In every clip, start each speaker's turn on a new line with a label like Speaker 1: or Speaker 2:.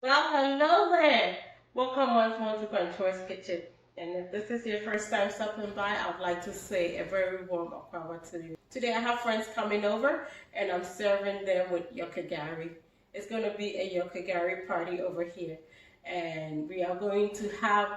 Speaker 1: Well, hello there. Welcome once more to Contour's Kitchen. And if this is your first time stopping by, I'd like to say a very warm welcome to you. Today I have friends coming over and I'm serving them with yagari. It's going to be a yagari party over here. And we are going to have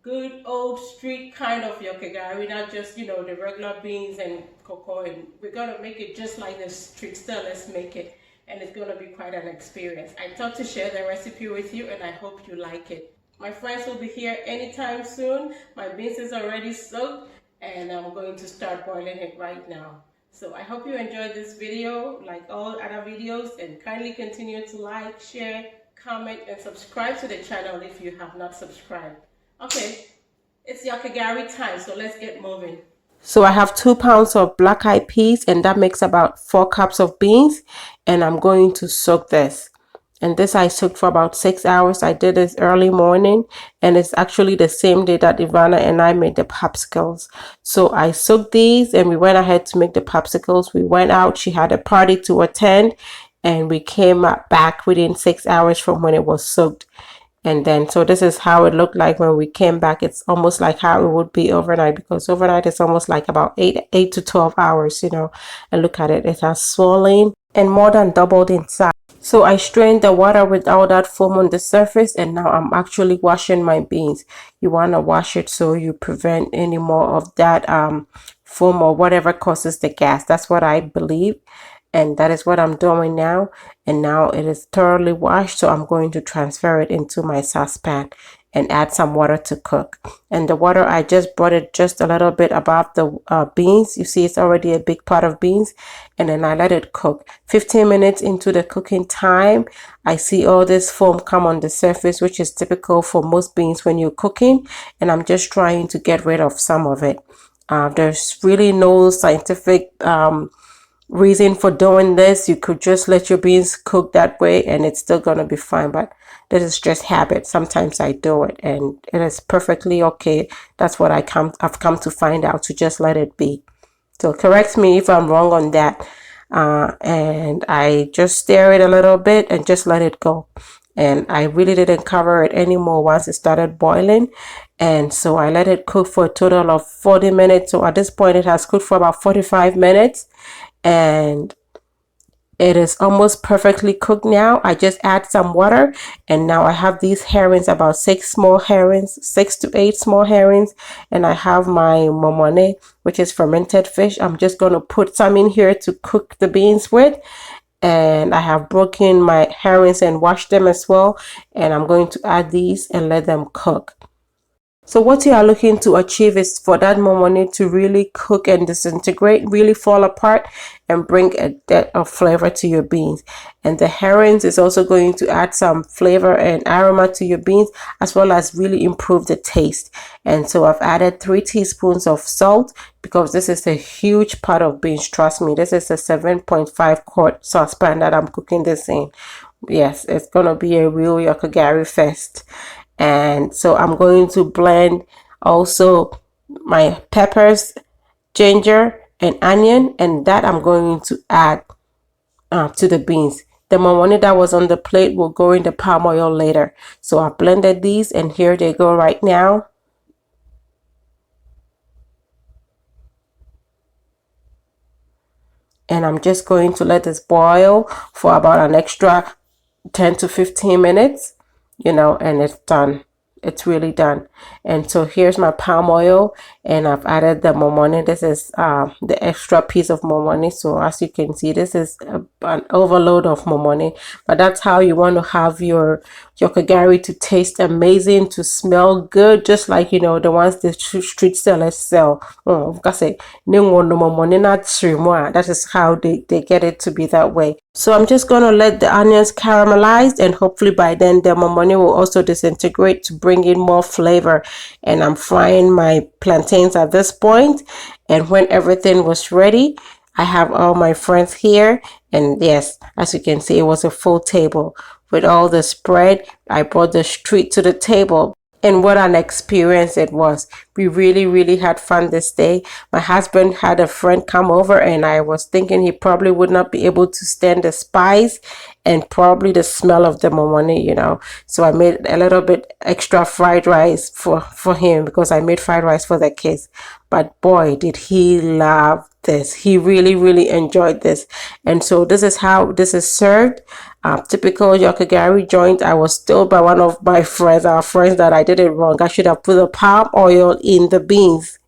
Speaker 1: good old street kind of yagari, not just, the regular beans and cocoa. And we're going to make it just like the street style. Let's make it, and it's going to be quite an experience. I thought to share the recipe with you and I hope you like it. My friends will be here anytime soon. My beans is already soaked and I'm going to start boiling it right now. So I hope you enjoyed this video like all other videos, and kindly continue to like, share, comment, and subscribe to the channel if you have not subscribed. Okay, it's yagari time, so let's get moving. So I have 2 pounds of black eyed peas, and that makes about 4 cups of beans, and I'm going to soak this. And this I soaked for about 6 hours. I did this early morning, and it's actually the same day that Ivana and I made the popsicles. So I soaked these and we went ahead to make the popsicles. We went out, she had a party to attend, and we came back within 6 hours from when it was soaked. And then, so this is how it looked like when we came back. It's almost like how it would be overnight, because overnight is almost like about 8 to 12 hours, and look at it. It has swollen and more than doubled in size. So I strained the water with all that foam on the surface, and now I'm actually washing my beans. You want to wash it so you prevent any more of that foam or whatever causes the gas. That's what I believe. And that is what I'm doing now. And now it is thoroughly washed, so I'm going to transfer it into my saucepan and add some water to cook. And the water, I just brought it just a little bit above the beans. You see, it's already a big pot of beans. And then I let it cook. 15 minutes into the cooking time, I see all this foam come on the surface, which is typical for most beans when you're cooking. And I'm just trying to get rid of some of it. There's really no scientific reason for doing this. You could just let your beans cook that way and it's still gonna be fine, but this is just habit. Sometimes I do it and it is perfectly okay. That's what I've come to find out, to just let it be. So correct me if I'm wrong on that. And I just stir it a little bit and just let it go. And I really didn't cover it anymore once it started boiling. And so I let it cook for a total of 40 minutes. So at this point it has cooked for about 45 minutes. And it is almost perfectly cooked now. I just add some water, and now I have these herrings, about 6 to 8 small herrings, and I have my momone, which is fermented fish. I'm just going to put some in here to cook the beans with, and I have broken my herrings and washed them as well, and I'm going to add these and let them cook. So what you are looking to achieve is for that momone to really cook and disintegrate, really fall apart, and bring a depth of flavor to your beans. And the herrings is also going to add some flavor and aroma to your beans, as well as really improve the taste. And so I've added 3 teaspoons of salt, because this is a huge pot of beans. Trust me, this is a 7.5 quart saucepan that I'm cooking this in. Yes, it's gonna be a real yagari fest. And so I'm going to blend also my peppers, ginger, and onion, and that I'm going to add to the beans. The momone that was on the plate will go in the palm oil later. So I blended these, and here they go right now. And I'm just going to let this boil for about an extra 10 to 15 minutes. And it's done. It's really done. And so here's my palm oil, and I've added the momone. This is the extra piece of momone. So as you can see, this is an overload of momone, but that's how you want to have your yagari to taste amazing, to smell good, just like the ones the street sellers sell. That is how they get it to be that way. So I'm just going to let the onions caramelize, and hopefully by then the momone will also disintegrate to bring in more flavor. And I'm frying my plantains at this point. And when everything was ready, I have all my friends here. And yes, as you can see, it was a full table with all the spread. I brought the street to the table. And what an experience it was. We really had fun this day. My husband had a friend come over, and I was thinking he probably would not be able to stand the spice and probably the smell of the momone. So I made a little bit extra fried rice for him, because I made fried rice for the kids. But boy, did he love this. He really enjoyed this. And so this is how this is served. Typical yagari joint. I was told by one of my friends, our friends, that I did it wrong. I should have put the palm oil in the beans.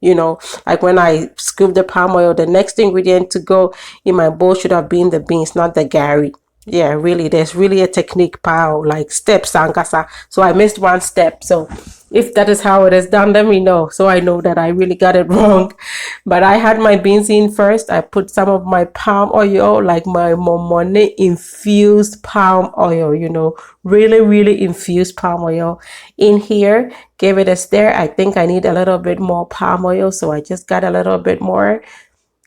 Speaker 1: Like when I scooped the palm oil, the next ingredient to go in my bowl should have been the beans, not the gari. Yeah, really, there's really a technique, pal, like steps, Sankasa. So I missed one step. So if that is how it is done, let me know, so I know that I really got it wrong. But I had my beans in first. I put some of my palm oil, like my momone infused palm oil, really infused palm oil in here. Gave it a stir. I think I need a little bit more palm oil, so I just got a little bit more.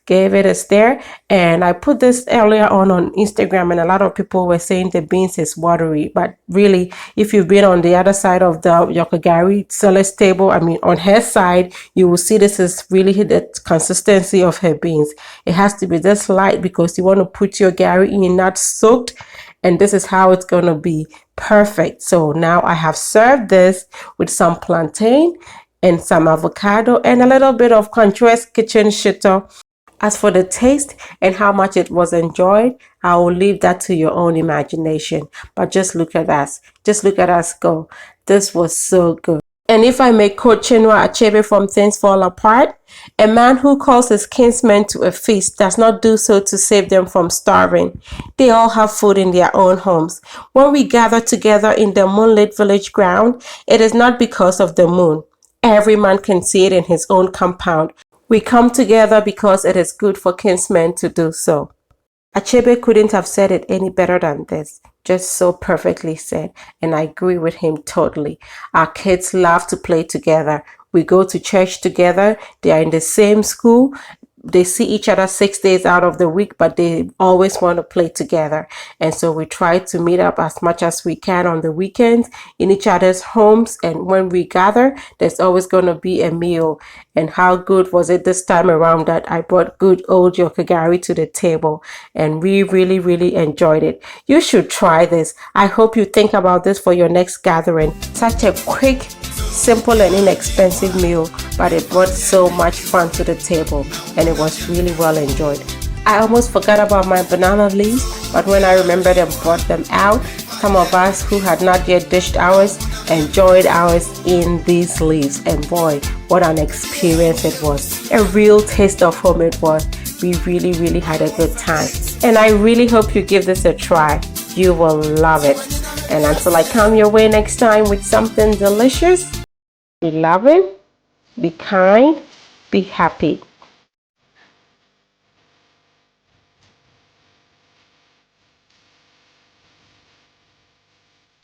Speaker 1: Gave it a stir, and I put this earlier on Instagram, and a lot of people were saying the beans is watery. But really, if you've been on the other side of the yagari seller's table, I mean on her side, you will see this is really the consistency of her beans. It has to be this light because you want to put your gari in not soaked, and this is how it's going to be perfect. So now I have served this with some plantain and some avocado and a little bit of Contour's kitchen shitter. As for the taste and how much it was enjoyed, I will leave that to your own imagination. But just look at us. Just look at us go. This was so good. And if I may quote Chinua Achebe from Things Fall Apart, a man who calls his kinsmen to a feast does not do so to save them from starving. They all have food in their own homes. When we gather together in the moonlit village ground, it is not because of the moon. Every man can see it in his own compound. We come together because it is good for kinsmen to do so. Achebe couldn't have said it any better than this. Just so perfectly said. And I agree with him totally. Our kids love to play together. We go to church together. They are in the same school. They see each other 6 days out of the week, but they always want to play together. And so we try to meet up as much as we can on the weekends in each other's homes. And when we gather, there's always going to be a meal. And how good was it this time around that I brought good old yagari to the table, and we really enjoyed it. You should try this. I hope you think about this for your next gathering. Such a quick, simple and inexpensive meal, but it brought so much fun to the table, and it was really well enjoyed. I almost forgot about my banana leaves, but when I remembered and brought them out, some of us who had not yet dished ours enjoyed ours in these leaves, and boy, what an experience it was. A real taste of home it was. We really had a good time, and I really hope you give this a try. You will love it. And until I come your way next time with something delicious, be loving, be kind, be happy.